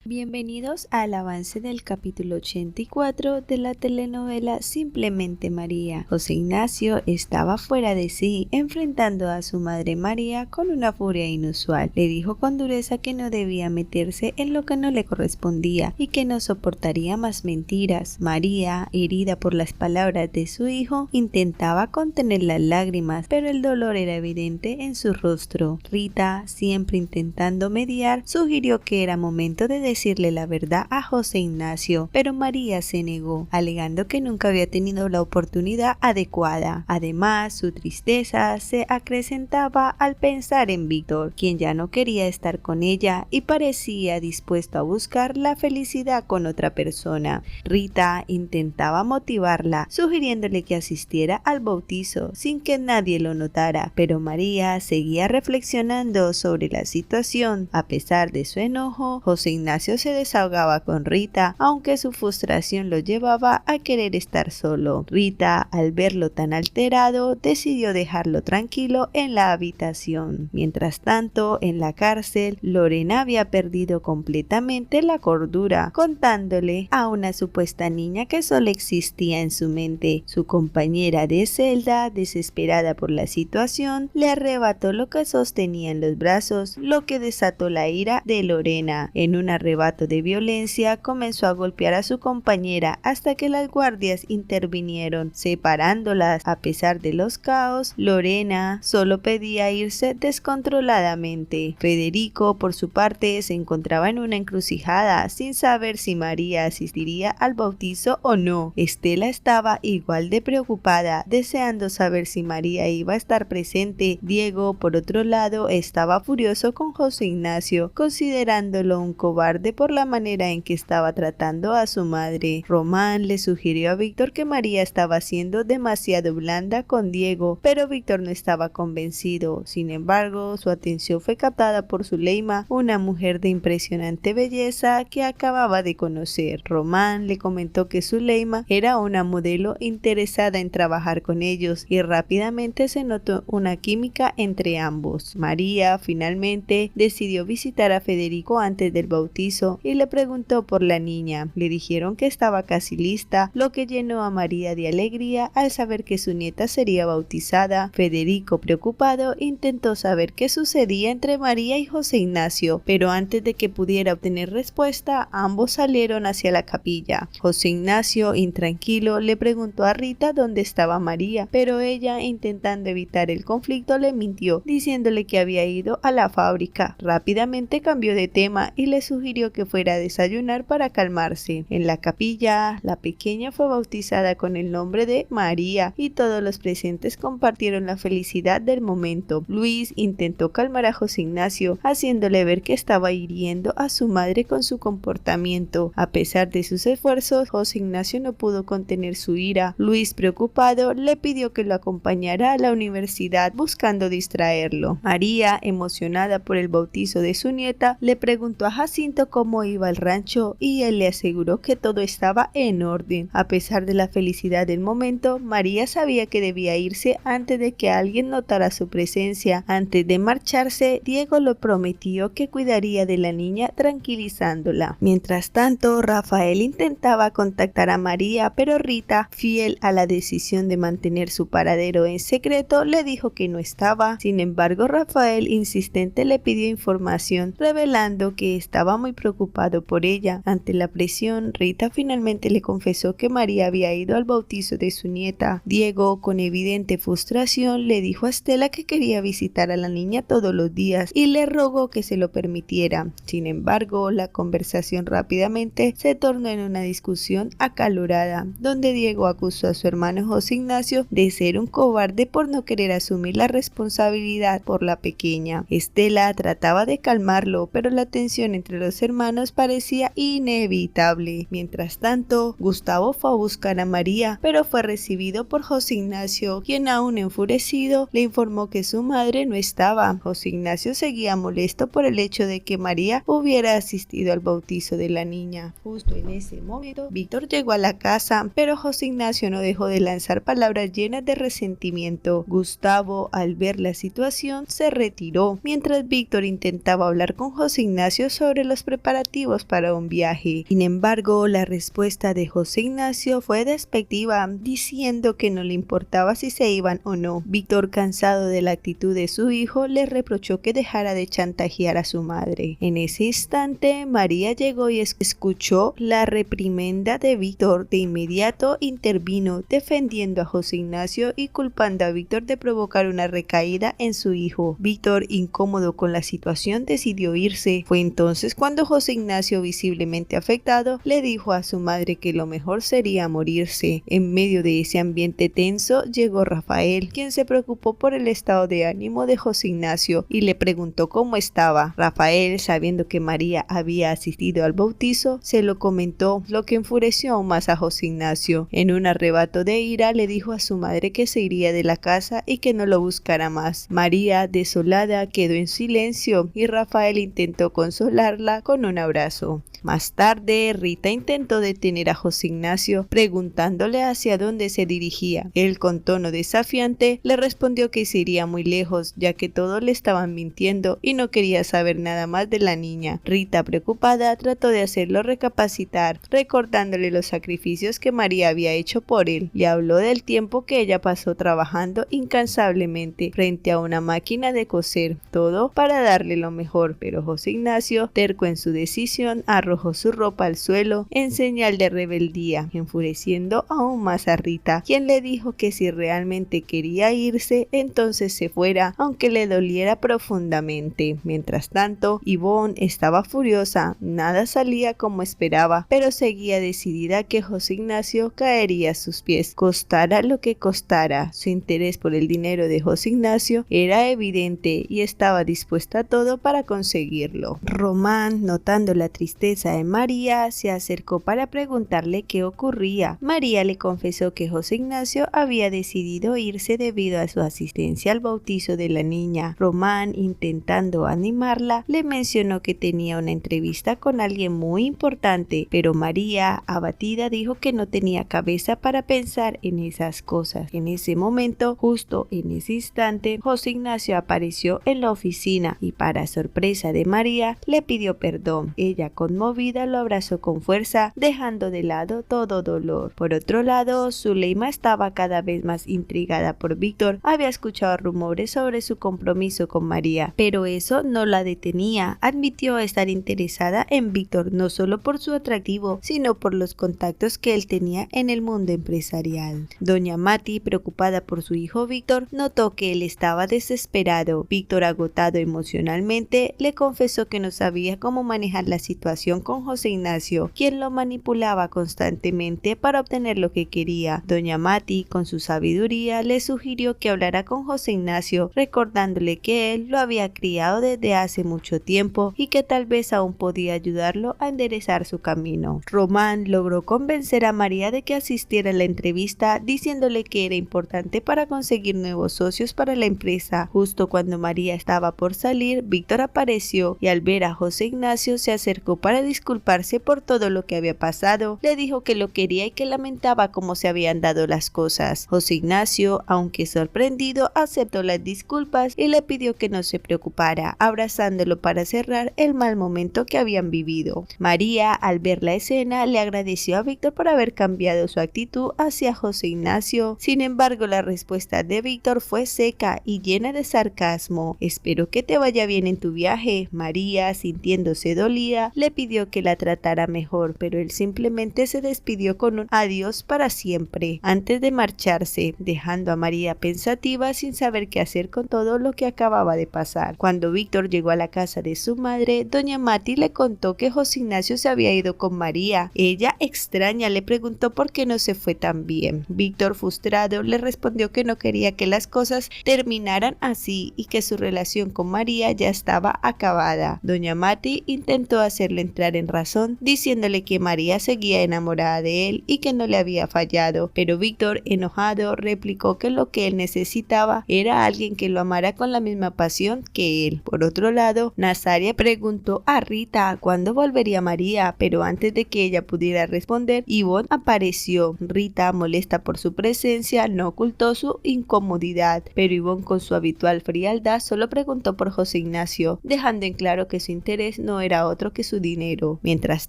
Bienvenidos al avance del capítulo 84 de la telenovela Simplemente María. José Ignacio estaba fuera de sí, enfrentando a su madre María con una furia inusual. Le dijo con dureza que no debía meterse en lo que no le correspondía y que no soportaría más mentiras. María, herida por las palabras de su hijo, intentaba contener las lágrimas, pero el dolor era evidente en su rostro. Rita, siempre intentando mediar, sugirió que era momento de decirle la verdad a José Ignacio, pero María se negó, alegando que nunca había tenido la oportunidad adecuada. Además, su tristeza se acrecentaba al pensar en Víctor, quien ya no quería estar con ella y parecía dispuesto a buscar la felicidad con otra persona. Rita intentaba motivarla, sugiriéndole que asistiera al bautizo sin que nadie lo notara, pero María seguía reflexionando sobre la situación. A pesar de su enojo, José Ignacio se desahogaba con Rita, aunque su frustración lo llevaba a querer estar solo. Rita, al verlo tan alterado, decidió dejarlo tranquilo en la habitación. Mientras tanto, en la cárcel, Lorena había perdido completamente la cordura, contándole a una supuesta niña que solo existía en su mente. Su compañera de celda, desesperada por la situación, le arrebató lo que sostenía en los brazos, lo que desató la ira de Lorena. En un arrebato de violencia, comenzó a golpear a su compañera hasta que las guardias intervinieron, separándolas. A pesar de los caos, Lorena solo pedía irse descontroladamente. Federico, por su parte, se encontraba en una encrucijada, sin saber si María asistiría al bautizo o no. Estela estaba igual de preocupada, deseando saber si María iba a estar presente. Diego, por otro lado, estaba furioso con José Ignacio, considerándolo un cobarde por la manera en que estaba tratando a su madre. Román le sugirió a Víctor que María estaba siendo demasiado blanda con Diego, pero Víctor no estaba convencido. Sin embargo, su atención fue captada por Zuleima, una mujer de impresionante belleza que acababa de conocer. Román le comentó que Zuleima era una modelo interesada en trabajar con ellos y rápidamente se notó una química entre ambos. María finalmente decidió visitar a Federico antes del bautizo y le preguntó por la niña. Le dijeron que estaba casi lista, lo que llenó a María de alegría al saber que su nieta sería bautizada. Federico, preocupado, intentó saber qué sucedía entre María y José Ignacio, pero antes de que pudiera obtener respuesta, ambos salieron hacia la capilla. José Ignacio, intranquilo, le preguntó a Rita dónde estaba María, pero ella, intentando evitar el conflicto, le mintió, diciéndole que había ido a la fábrica. Rápidamente cambió de tema y le sugirió que fuera a desayunar para calmarse. En la capilla, la pequeña fue bautizada con el nombre de María y todos los presentes compartieron la felicidad del momento. Luis intentó calmar a José Ignacio, haciéndole ver que estaba hiriendo a su madre con su comportamiento. A pesar de sus esfuerzos, José Ignacio no pudo contener su ira. Luis, preocupado, le pidió que lo acompañara a la universidad buscando distraerlo. María, emocionada por el bautizo de su nieta, le preguntó a Jacinto cómo iba el rancho y él le aseguró que todo estaba en orden. A pesar de la felicidad del momento, María sabía que debía irse antes de que alguien notara su presencia. Antes de marcharse, Diego le prometió que cuidaría de la niña tranquilizándola. Mientras tanto, Rafael intentaba contactar a María, pero Rita, fiel a la decisión de mantener su paradero en secreto, le dijo que no estaba. Sin embargo, Rafael, insistente, le pidió información, revelando que estaba muy preocupado por ella. Ante la presión, Rita finalmente le confesó que María había ido al bautizo de su nieta. Diego, con evidente frustración, le dijo a Estela que quería visitar a la niña todos los días y le rogó que se lo permitiera. Sin embargo, la conversación rápidamente se tornó en una discusión acalorada, donde Diego acusó a su hermano José Ignacio de ser un cobarde por no querer asumir la responsabilidad por la pequeña. Estela trataba de calmarlo, pero la tensión entre los hermanos parecía inevitable. Mientras tanto, Gustavo fue a buscar a María, pero fue recibido por José Ignacio, quien aún enfurecido le informó que su madre no estaba. José Ignacio seguía molesto por el hecho de que María hubiera asistido al bautizo de la niña. Justo en ese momento, Víctor llegó a la casa, pero José Ignacio no dejó de lanzar palabras llenas de resentimiento. Gustavo, al ver la situación, se retiró, mientras Víctor intentaba hablar con José Ignacio sobre los preparativos para un viaje. Sin embargo, la respuesta de José Ignacio fue despectiva, diciendo que no le importaba si se iban o no. Víctor, cansado de la actitud de su hijo, le reprochó que dejara de chantajear a su madre. En ese instante, María llegó y escuchó la reprimenda de Víctor. De inmediato intervino, defendiendo a José Ignacio y culpando a Víctor de provocar una recaída en su hijo. Víctor, incómodo con la situación, decidió irse. Fue entonces cuando José Ignacio, visiblemente afectado, le dijo a su madre que lo mejor sería morirse. En medio de ese ambiente tenso llegó Rafael, quien se preocupó por el estado de ánimo de José Ignacio y le preguntó cómo estaba. Rafael, sabiendo que María había asistido al bautizo, se lo comentó, lo que enfureció aún más a José Ignacio. En un arrebato de ira le dijo a su madre que se iría de la casa y que no lo buscara más. María, desolada, quedó en silencio y Rafael intentó consolarla con un abrazo. Más tarde, Rita intentó detener a José Ignacio, preguntándole hacia dónde se dirigía. Él, con tono desafiante, le respondió que se iría muy lejos, ya que todos le estaban mintiendo y no quería saber nada más de la niña. Rita, preocupada, trató de hacerlo recapacitar, recordándole los sacrificios que María había hecho por él. Le habló del tiempo que ella pasó trabajando incansablemente frente a una máquina de coser, todo para darle lo mejor, pero José Ignacio, terco en su decisión, arrojó su ropa al suelo en señal de rebeldía, enfureciendo aún más a Rita, quien le dijo que si realmente quería irse, entonces se fuera, aunque le doliera profundamente. Mientras tanto, Ivonne estaba furiosa, nada salía como esperaba, pero seguía decidida que José Ignacio caería a sus pies, costara lo que costara. Su interés por el dinero de José Ignacio era evidente y estaba dispuesta a todo para conseguirlo. Román, notando la tristeza de María, se acercó para preguntarle qué ocurría. María le confesó que José Ignacio había decidido irse debido a su asistencia al bautizo de la niña. Román, intentando animarla, le mencionó que tenía una entrevista con alguien muy importante, pero María, abatida, dijo que no tenía cabeza para pensar en esas cosas. En ese momento, justo en ese instante, José Ignacio apareció en la oficina y, para sorpresa de María, le pidió perdón. Ella, conmovida, lo abrazó con fuerza, dejando de lado todo dolor. Por otro lado, Zuleima estaba cada vez más intrigada por Víctor. Había escuchado rumores sobre su compromiso con María, pero eso no la detenía. Admitió estar interesada en Víctor no solo por su atractivo, sino por los contactos que él tenía en el mundo empresarial. Doña Mati, preocupada por su hijo Víctor, notó que él estaba desesperado. Víctor, agotado emocionalmente, le confesó que no sabía cómo manejar la situación con José Ignacio, quien lo manipulaba constantemente para obtener lo que quería. Doña Mati, con su sabiduría, le sugirió que hablara con José Ignacio, recordándole que él lo había criado desde hace mucho tiempo y que tal vez aún podía ayudarlo a enderezar su camino. Román logró convencer a María de que asistiera a la entrevista, diciéndole que era importante para conseguir nuevos socios para la empresa. Justo cuando María estaba por salir, Víctor apareció y, al ver a José Ignacio, se acercó para disculparse por todo lo que había pasado. Le dijo que lo quería y que lamentaba cómo se habían dado las cosas. José Ignacio, aunque sorprendido, aceptó las disculpas y le pidió que no se preocupara, abrazándolo para cerrar el mal momento que habían vivido. María, al ver la escena, le agradeció a Víctor por haber cambiado su actitud hacia José Ignacio. Sin embargo, la respuesta de Víctor fue seca y llena de sarcasmo. «Espero que te vaya bien en tu viaje». María, sintiéndose dolida, le pidió que la tratara mejor, pero él simplemente se despidió con un adiós para siempre, antes de marcharse, dejando a María pensativa sin saber qué hacer con todo lo que acababa de pasar. Cuando Víctor llegó a la casa de su madre, doña Mati le contó que José Ignacio se había ido con María. Ella, extraña, le preguntó por qué no se fue tan bien. Víctor, frustrado, le respondió que no quería que las cosas terminaran así y que su relación con María ya estaba acabada. Doña Mati intentó hacerle entrar en razón, diciéndole que María seguía enamorada de él y que no le había fallado, pero Víctor, enojado, replicó que lo que él necesitaba era alguien que lo amara con la misma pasión que él. Por otro lado, Nazaria preguntó a Rita cuándo volvería María, pero antes de que ella pudiera responder, Ivonne apareció. Rita, molesta por su presencia, no ocultó su incomodidad, pero Ivonne, con su habitual frialdad, solo preguntó por José Ignacio, dejando en claro que su interés no era otro que su dinero. Mientras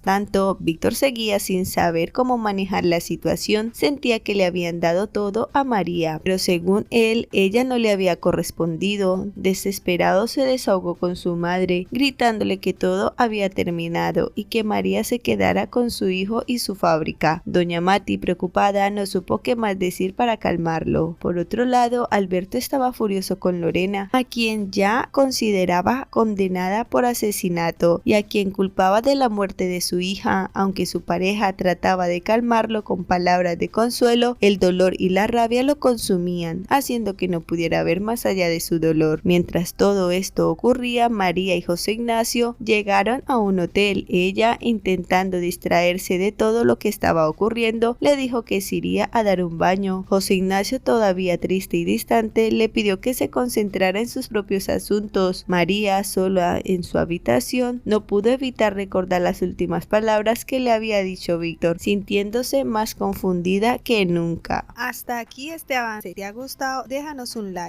tanto, Víctor seguía sin saber cómo manejar la situación. Sentía que le habían dado todo a María, pero según él, ella no le había correspondido. Desesperado se desahogó con su madre, gritándole que todo había terminado y que María se quedara con su hijo y su fábrica. Doña Mati, preocupada, no supo qué más decir para calmarlo. Por otro lado, Alberto estaba furioso con Lorena, a quien ya consideraba condenada por asesinato y a quien culpaba de la muerte de su hija. Aunque su pareja trataba de calmarlo con palabras de consuelo, el dolor y la rabia lo consumían, haciendo que no pudiera ver más allá de su dolor. Mientras todo esto ocurría, María y José Ignacio llegaron a un hotel. Ella, intentando distraerse de todo lo que estaba ocurriendo, le dijo que se iría a dar un baño. José Ignacio, todavía triste y distante, le pidió que se concentrara en sus propios asuntos. María, sola en su habitación, no pudo evitar recordar las últimas palabras que le había dicho Víctor, sintiéndose más confundida que nunca. Hasta aquí este avance. Si te ha gustado, déjanos un like.